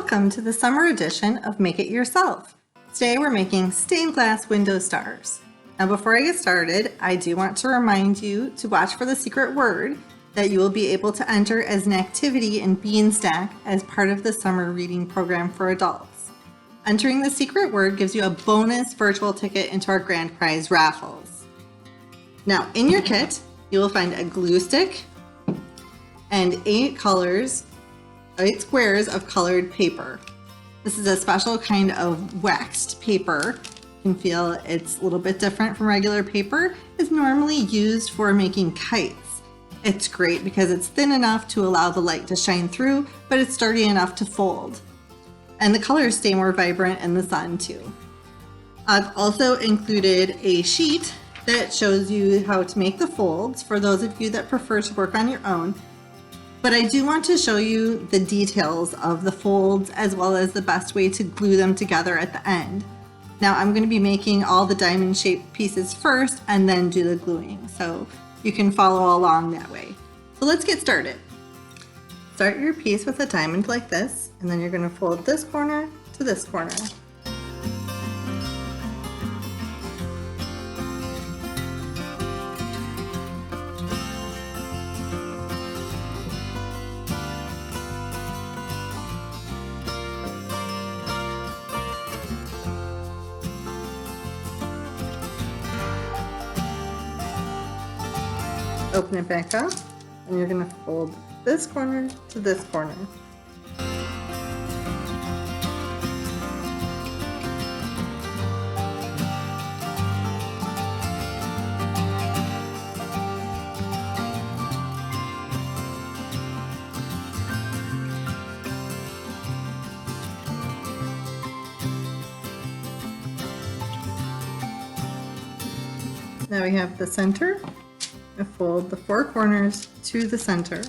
Welcome to the summer edition of Make It Yourself. Today we're making stained glass window stars. Now before I get started, I do want to remind you to watch for the secret word that you will be able to enter as an activity in Beanstack as part of the summer reading program for adults. Entering the secret word gives you a bonus virtual ticket into our grand prize raffles. Now in your kit, you will find a glue stick and 8 squares of colored paper. This is a special kind of waxed paper. You can feel it's a little bit different from regular paper. It's normally used for making kites. It's great because it's thin enough to allow the light to shine through, but it's sturdy enough to fold. And the colors stay more vibrant in the sun too. I've also included a sheet that shows you how to make the folds for those of you that prefer to work on your own. But I do want to show you the details of the folds as well as the best way to glue them together at the end. Now I'm going to be making all the diamond shaped pieces first and then do the gluing, so you can follow along that way. So let's get started. Start your piece with a diamond like this, and then you're going to fold this corner to this corner. Open it back up, and you're going to fold this corner to this corner. Now we have the center. Fold the 4 corners to the center.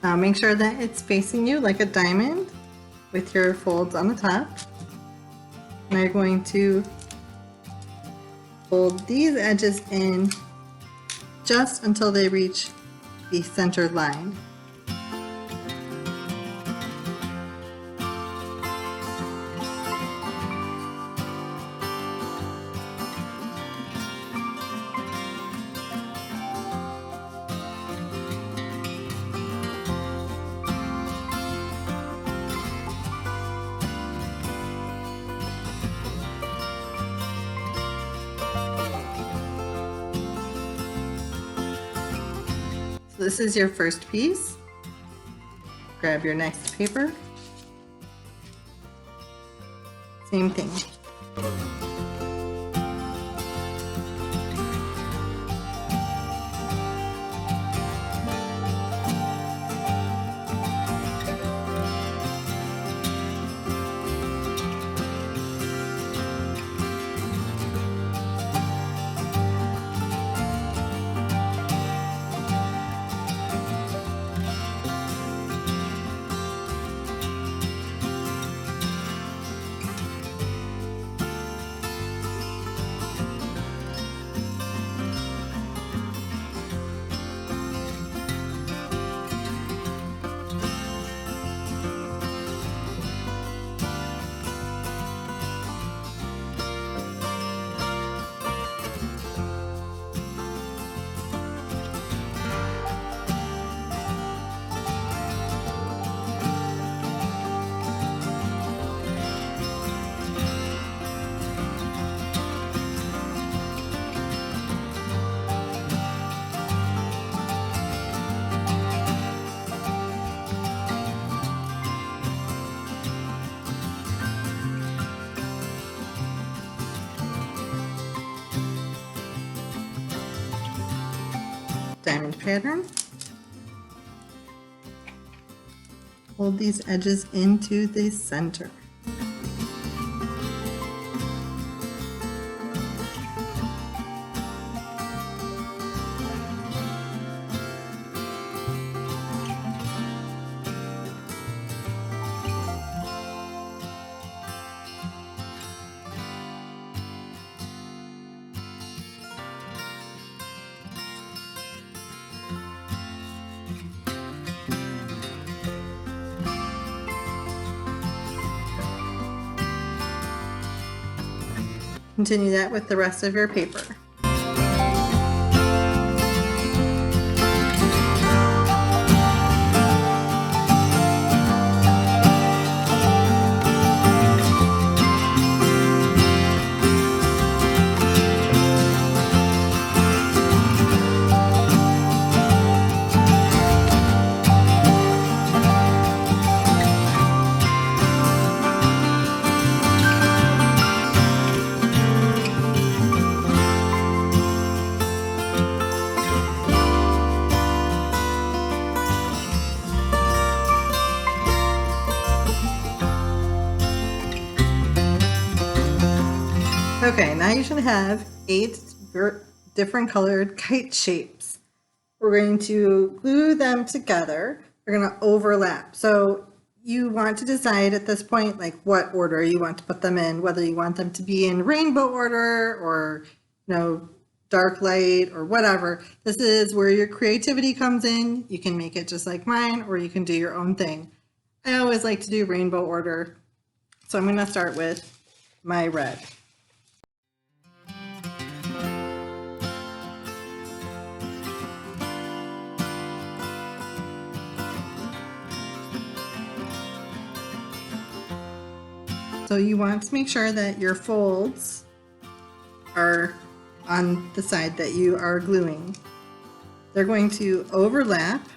Now make sure that it's facing you like a diamond with your folds on the top. Now you're going to fold these edges in just until they reach the center line. This is your first piece. Grab your next paper. Same thing. diamond pattern. Hold these edges into the center. Continue that with the rest of your paper. Okay, now you should have 8 different colored kite shapes. We're going to glue them together. They're going to overlap. So you want to decide at this point like what order you want to put them in, whether you want them to be in rainbow order or dark light or whatever. This is where your creativity comes in. You can make it just like mine or you can do your own thing. I always like to do rainbow order. So I'm going to start with my red. So you want to make sure that your folds are on the side that you are gluing. They're going to overlap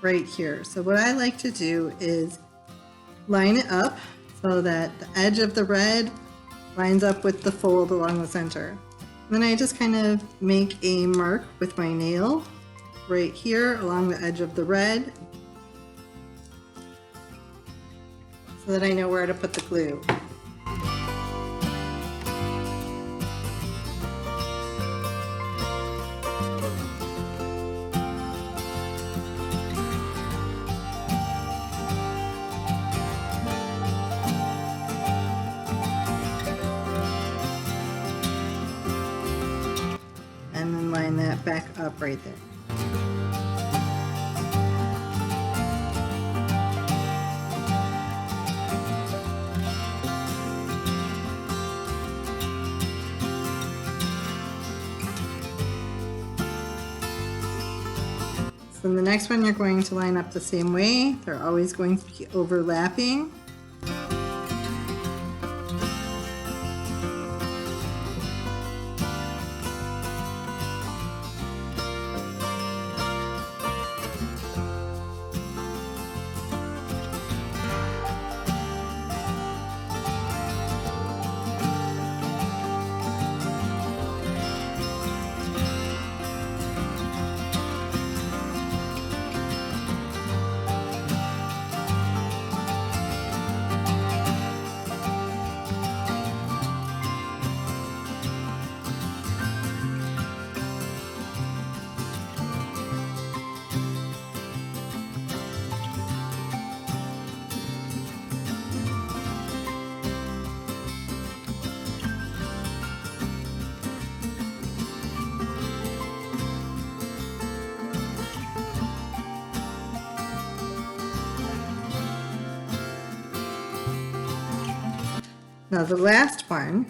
right here. So what I like to do is line it up so that the edge of the red lines up with the fold along the center. And then I just kind of make a mark with my nail right here along the edge of the red so that I know where to put the glue. And then line that back up right there. So the next one you're going to line up the same way. They're always going to be overlapping. Now the last one,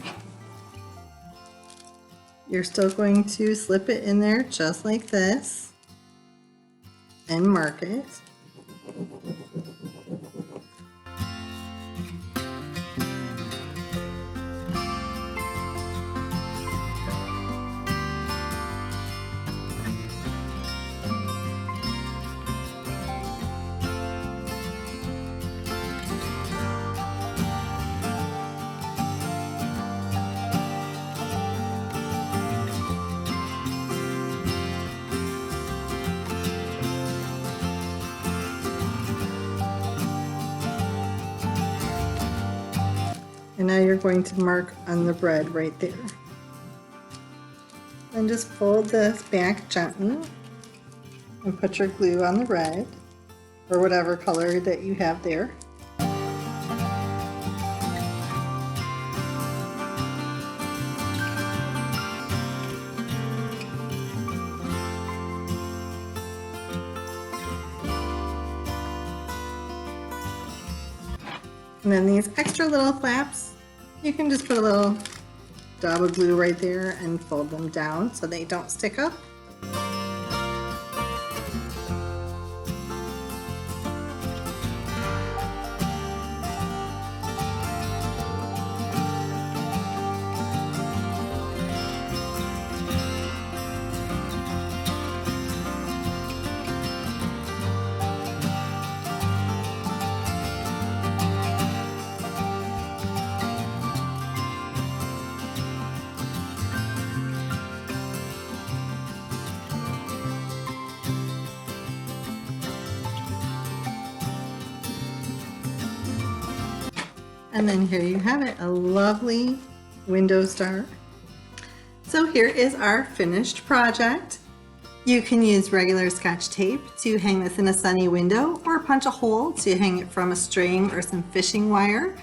you're still going to slip it in there just like this and mark it. now you're going to mark on the red right there. Then just fold this back gently and put your glue on the red or whatever color that you have there. And then these extra little flaps, you can just put a little dab of glue right there and fold them down so they don't stick up. And then here you have it, a lovely window star. So here is our finished project. You can use regular Scotch tape to hang this in a sunny window or punch a hole to hang it from a string or some fishing wire.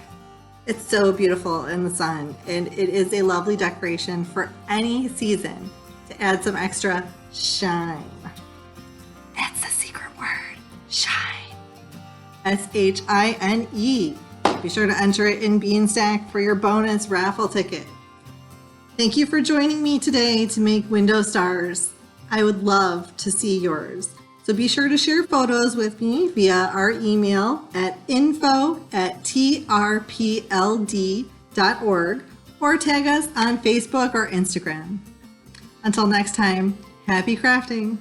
It's so beautiful in the sun, and it is a lovely decoration for any season to add some extra shine. That's the secret word, shine. S-H-I-N-E. Be sure to enter it in Beanstack for your bonus raffle ticket. Thank you for joining me today to make window stars. I would love to see yours. So be sure to share photos with me via our email at info@trpld.org or tag us on Facebook or Instagram. Until next time, happy crafting!